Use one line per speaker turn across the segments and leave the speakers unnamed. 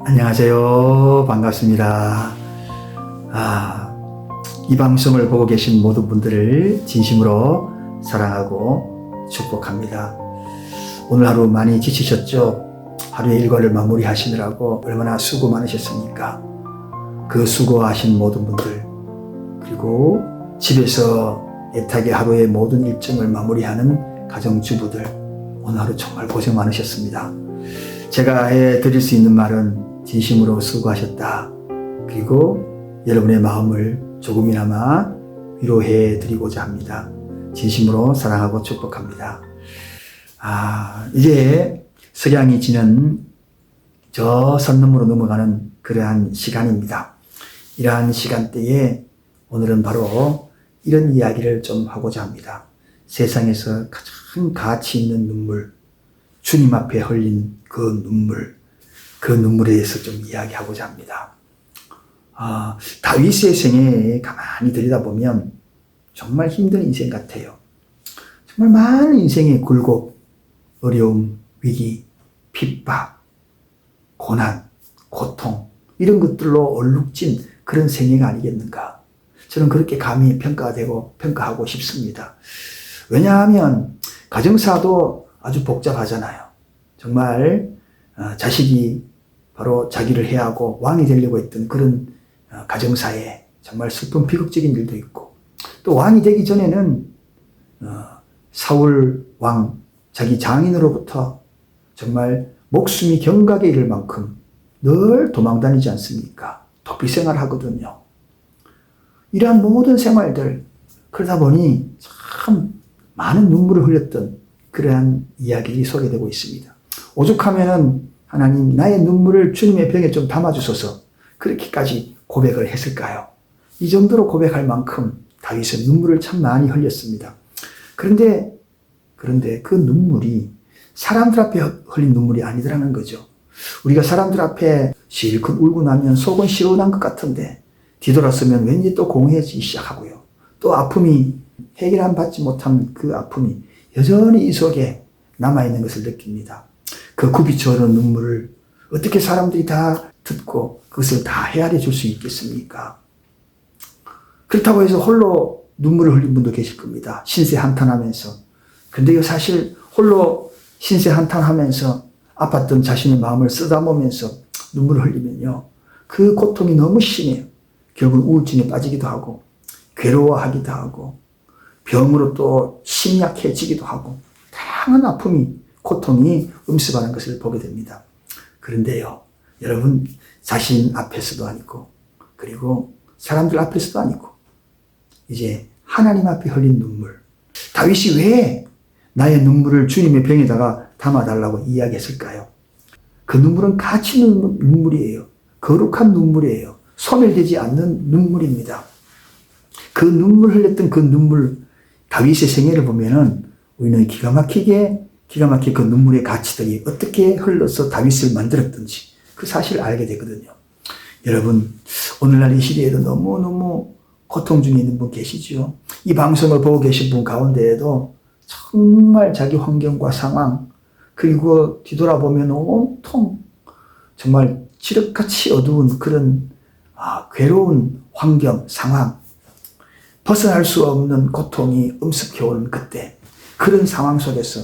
안녕하세요. 반갑습니다. 이 방송을 보고 계신 모든 분들을 진심으로 사랑하고 축복합니다. 오늘 하루 많이 지치셨죠? 하루의 일과를 마무리하시느라고 얼마나 수고 많으셨습니까? 그 수고하신 모든 분들, 그리고 집에서 애타게 하루의 모든 일정을 마무리하는 가정주부들, 오늘 하루 정말 고생 많으셨습니다. 제가 해드릴 수 있는 말은 진심으로 수고하셨다. 그리고 여러분의 마음을 조금이나마 위로해 드리고자 합니다. 진심으로 사랑하고 축복합니다. 이제 석양이 지는 저 선 너머로 넘어가는 그러한 시간입니다. 이러한 시간대에 오늘은 바로 이런 이야기를 좀 하고자 합니다. 세상에서 가장 가치 있는 눈물, 주님 앞에 흘린 그 눈물에 대해서 좀 이야기하고자 합니다. 다윗의 생애에 가만히 들여다보면 정말 힘든 인생 같아요. 정말 많은 인생의 굴곡, 어려움, 위기, 핍박, 고난, 고통, 이런 것들로 얼룩진 그런 생애가 아니겠는가. 저는 그렇게 감히 평가하고 싶습니다. 왜냐하면 가정사도 아주 복잡하잖아요. 정말 자식이 바로 자기를 해하고 왕이 되려고 했던 그런 가정사에 정말 슬픈 비극적인 일도 있고, 또 왕이 되기 전에는 사울 왕 자기 장인으로부터 정말 목숨이 경각에 이를 만큼 늘 도망다니지 않습니까? 도피 생활을 하거든요. 이러한 모든 생활들, 그러다 보니 참 많은 눈물을 흘렸던 그러한 이야기들이 소개되고 있습니다. 오죽하면은 하나님, 나의 눈물을 주님의 병에 좀 담아주소서, 그렇게까지 고백을 했을까요? 이 정도로 고백할 만큼 다윗은 눈물을 참 많이 흘렸습니다. 그런데 그 눈물이 사람들 앞에 흘린 눈물이 아니더라는 거죠. 우리가 사람들 앞에 실컷 울고 나면 속은 시원한 것 같은데 뒤돌아서면 왠지 또 공허해지기 시작하고요. 또 아픔이 받지 못한 그 아픔이 여전히 이 속에 남아있는 것을 느낍니다. 그 굽이쳐오는 눈물을 어떻게 사람들이 다 듣고 그것을 다 헤아려 줄 수 있겠습니까? 그렇다고 해서 홀로 눈물을 흘린 분도 계실 겁니다. 신세 한탄하면서. 근데요, 사실 홀로 신세 한탄하면서 아팠던 자신의 마음을 쓰다보면서 눈물을 흘리면요, 그 고통이 너무 심해요. 결국 우울증에 빠지기도 하고, 괴로워하기도 하고, 병으로 또 심약해지기도 하고, 다양한 아픔이, 고통이 음습하는 것을 보게 됩니다. 그런데요, 여러분, 자신 앞에서도 아니고, 그리고 사람들 앞에서도 아니고, 이제 하나님 앞에 흘린 눈물. 다윗이 왜 나의 눈물을 주님의 병에다가 담아달라고 이야기했을까요? 그 눈물은 가치 있는 눈물이에요. 거룩한 눈물이에요. 소멸되지 않는 눈물입니다. 그 눈물 흘렸던 그 눈물, 다윗의 생애를 보면은 우리는 기가 막히게 그 눈물의 가치들이 어떻게 흘러서 다윗을 만들었던지 그 사실을 알게 되거든요. 여러분, 오늘날 이 시대에도 너무너무 고통 중에 있는 분 계시죠? 이 방송을 보고 계신 분 가운데에도 정말 자기 환경과 상황, 그리고 뒤돌아보면 온통 정말 칠흑같이 어두운 그런 괴로운 환경, 상황, 벗어날 수 없는 고통이 음습해오는 그때, 그런 상황 속에서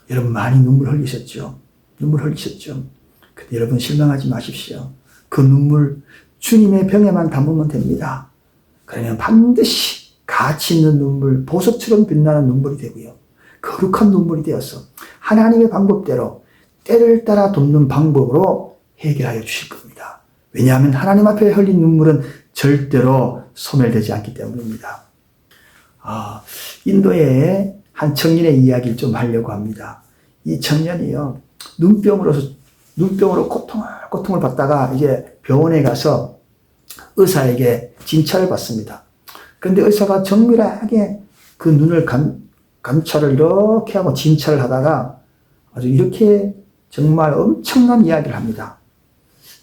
여러분 많이 눈물 흘리셨죠? 근데 여러분 실망하지 마십시오. 그 눈물 주님의 병에만 담으면 됩니다. 그러면 반드시 가치 있는 눈물, 보석처럼 빛나는 눈물이 되고요. 거룩한 눈물이 되어서 하나님의 방법대로 때를 따라 돕는 방법으로 해결하여 주실 겁니다. 왜냐하면 하나님 앞에 흘린 눈물은 절대로 소멸되지 않기 때문입니다. 인도의 한 청년의 이야기를 좀 하려고 합니다. 이 청년이요, 눈병으로 고통을 받다가 이제 병원에 가서 의사에게 진찰을 받습니다. 그런데 의사가 정밀하게 그 눈을 감찰을 이렇게 하고 진찰을 하다가 아주 이렇게 정말 엄청난 이야기를 합니다.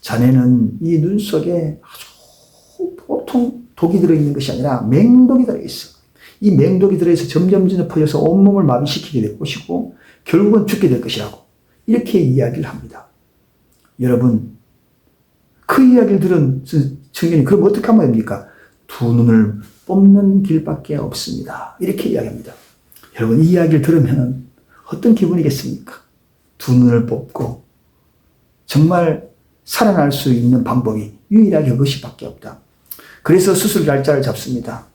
자네는 이 눈 속에 아주 보통 독이 들어있는 것이 아니라 맹독이 들어있어. 이 맹독이 들어있어 점점 퍼져서 온몸을 마비시키게 될 것이고 결국은 죽게 될 것이라고 이렇게 이야기를 합니다. 여러분, 그 이야기를 들은 청년이 그럼 어떻게 하면 됩니까? 두 눈을 뽑는 길밖에 없습니다. 이렇게 이야기합니다. 여러분, 이 이야기를 들으면 어떤 기분이겠습니까? 두 눈을 뽑고 정말 살아날 수 있는 방법이 유일하게 그것이밖에 없다. 그래서 수술 날짜를 잡습니다.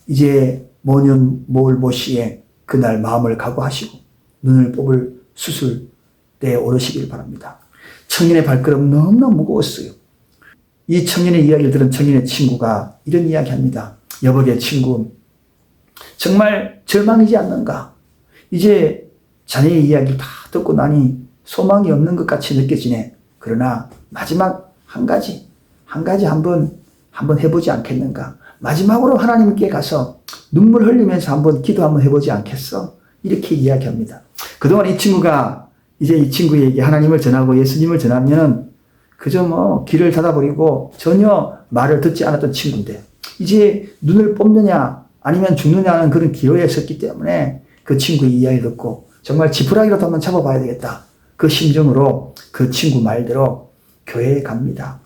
이제 모년 모시에 그날 마음을 각오하시고 눈을 뽑을 수술대에 오르시길 바랍니다. 청년의 발걸음 너무나 무거웠어요. 이 청년의 이야기를 들은 청년의 친구가 이런 이야기합니다. 여보게 친구, 정말 절망이지 않는가? 이제 자네의 이야기를 다 듣고 나니 소망이 없는 것 같이 느껴지네. 그러나 마지막 한 가지 한번 해보지 않겠는가? 마지막으로 하나님께 가서 눈물 흘리면서 한번 기도 한번 해보지 않겠어? 이렇게 이야기합니다. 그동안 이 친구가 이제 이 친구에게 하나님을 전하고 예수님을 전하면 그저 길을 닫아버리고 전혀 말을 듣지 않았던 친구인데 이제 눈을 뽑느냐 아니면 죽느냐는 그런 기로에 섰기 때문에 그 친구의 이야기를 듣고 정말 지푸라기라도 한번 잡아봐야 되겠다. 그 심정으로 그 친구 말대로 교회에 갑니다.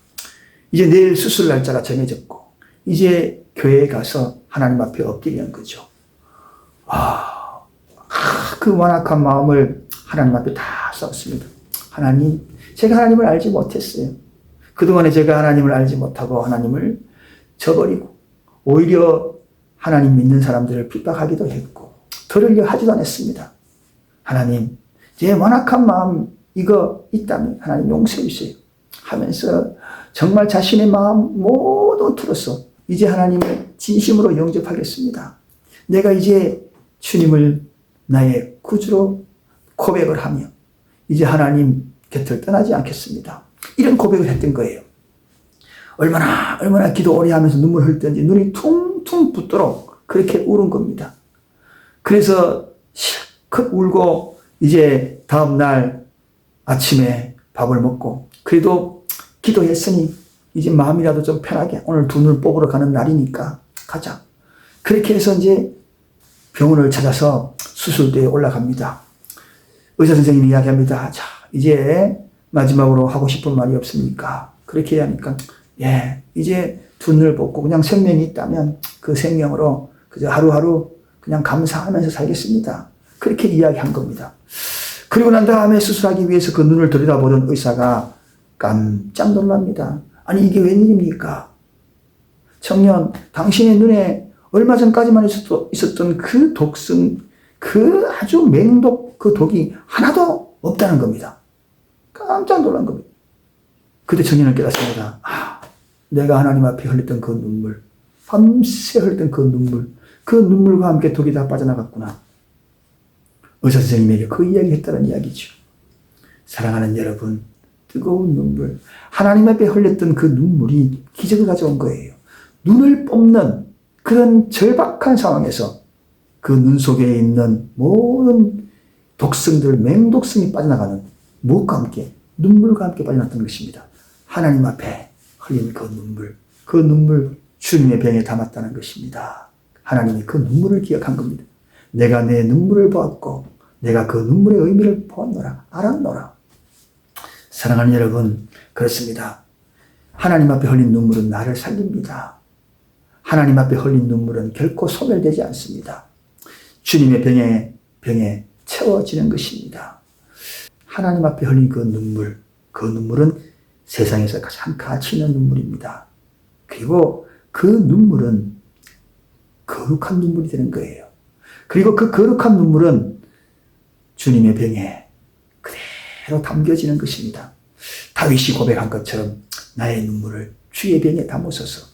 이제 내일 수술 날짜가 정해졌고 이제 교회에 가서 하나님 앞에 엎드리는 거죠. 그 완악한 마음을 하나님 앞에 다 썼습니다. 하나님, 제가 하나님을 알지 못했어요. 그동안에 제가 하나님을 알지 못하고 하나님을 저버리고 오히려 하나님 믿는 사람들을 핍박하기도 했고 들으려 하지도 않았습니다. 하나님, 제 완악한 마음 이거 있다면 하나님 용서해 주세요 하면서 정말 자신의 마음 모두 틀어서 이제 하나님을 진심으로 영접하겠습니다. 내가 이제 주님을 나의 구주로 고백을 하며 이제 하나님 곁을 떠나지 않겠습니다. 이런 고백을 했던 거예요. 얼마나 기도 오래 하면서 눈물 흘렸던지 눈이 퉁퉁 붓도록 그렇게 울은 겁니다. 그래서 실컷 울고 이제 다음날 아침에 밥을 먹고 그래도 기도했으니 이제 마음이라도 좀 편하게 오늘 두 눈을 뽑으러 가는 날이니까 가자. 그렇게 해서 이제 병원을 찾아서 수술대에 올라갑니다. 의사 선생님이 이야기합니다. 자, 이제 마지막으로 하고 싶은 말이 없습니까? 그렇게 하니까 이제 두 눈을 뽑고 그냥 생명이 있다면 그 생명으로 그저 하루하루 그냥 감사하면서 살겠습니다. 그렇게 이야기한 겁니다. 그리고 난 다음에 수술하기 위해서 그 눈을 들여다보던 의사가 깜짝 놀랍니다. 아니 이게 웬일입니까? 청년, 당신의 눈에 얼마 전까지만 있었던 그 독성, 그 아주 맹독 그 독이 하나도 없다는 겁니다. 깜짝 놀란 겁니다. 그때 청년은 깨닫습니다. 내가 하나님 앞에 흘렸던 그 눈물, 밤새 흘렸던 그 눈물과 함께 독이 다 빠져나갔구나. 의사 선생님에게 그 이야기 했다는 이야기죠. 사랑하는 여러분, 뜨거운 눈물, 하나님 앞에 흘렸던 그 눈물이 기적을 가져온 거예요. 눈을 뽑는 그런 절박한 상황에서 그 눈 속에 있는 모든 독성들, 맹독성이 빠져나가는 무엇과 함께, 눈물과 함께 빠져나갔던 것입니다. 하나님 앞에 흘린 그 눈물 주님의 병에 담았다는 것입니다. 하나님이 그 눈물을 기억한 겁니다. 내가 내 눈물을 보았고 내가 그 눈물의 의미를 보았노라, 알았노라. 사랑하는 여러분, 그렇습니다. 하나님 앞에 흘린 눈물은 나를 살립니다. 하나님 앞에 흘린 눈물은 결코 소멸되지 않습니다. 주님의 병에 채워지는 것입니다. 하나님 앞에 흘린 그 눈물은 세상에서 가장 가치 있는 눈물입니다. 그리고 그 눈물은 거룩한 눈물이 되는 거예요. 그리고 그 거룩한 눈물은 주님의 병에 그대로 담겨지는 것입니다. 다윗이 고백한 것처럼 나의 눈물을 주의 병에 담으소서.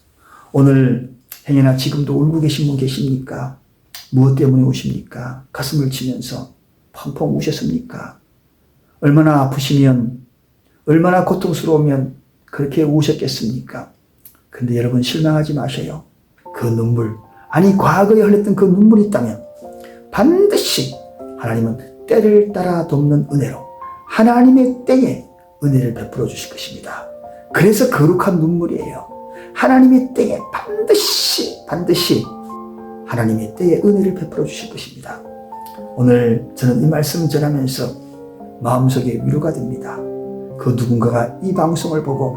오늘 행여나 지금도 울고 계신 분 계십니까? 무엇 때문에 우십니까? 가슴을 치면서 펑펑 우셨습니까? 얼마나 아프시면, 얼마나 고통스러우면 그렇게 우셨겠습니까? 근데 여러분 실망하지 마세요. 그 눈물, 아니 과거에 흘렸던 그 눈물이 있다면 반드시 하나님은 때를 따라 돕는 은혜로 하나님의 때에 은혜를 베풀어 주실 것입니다. 그래서 거룩한 눈물이에요. 하나님의 때에 반드시 하나님의 때에 은혜를 베풀어 주실 것입니다. 오늘 저는 이 말씀을 전하면서 마음속에 위로가 됩니다. 그 누군가가 이 방송을 보고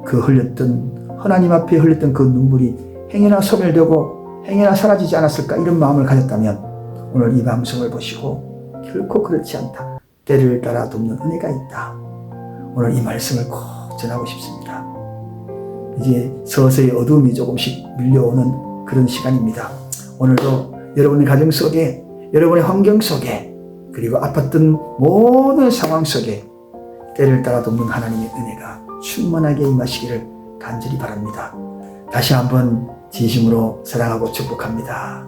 그 흘렸던 하나님 앞에 흘렸던 그 눈물이 행여나 소멸되고 행여나 사라지지 않았을까 이런 마음을 가졌다면 오늘 이 방송을 보시고 결코 그렇지 않다. 때를 따라 돕는 은혜가 있다. 오늘 이 말씀을 꼭 전하고 싶습니다. 이제 서서히 어둠이 조금씩 밀려오는 그런 시간입니다. 오늘도 여러분의 가정 속에, 여러분의 환경 속에, 그리고 아팠던 모든 상황 속에 때를 따라 돕는 하나님의 은혜가 충만하게 임하시기를 간절히 바랍니다. 다시 한번 진심으로 사랑하고 축복합니다.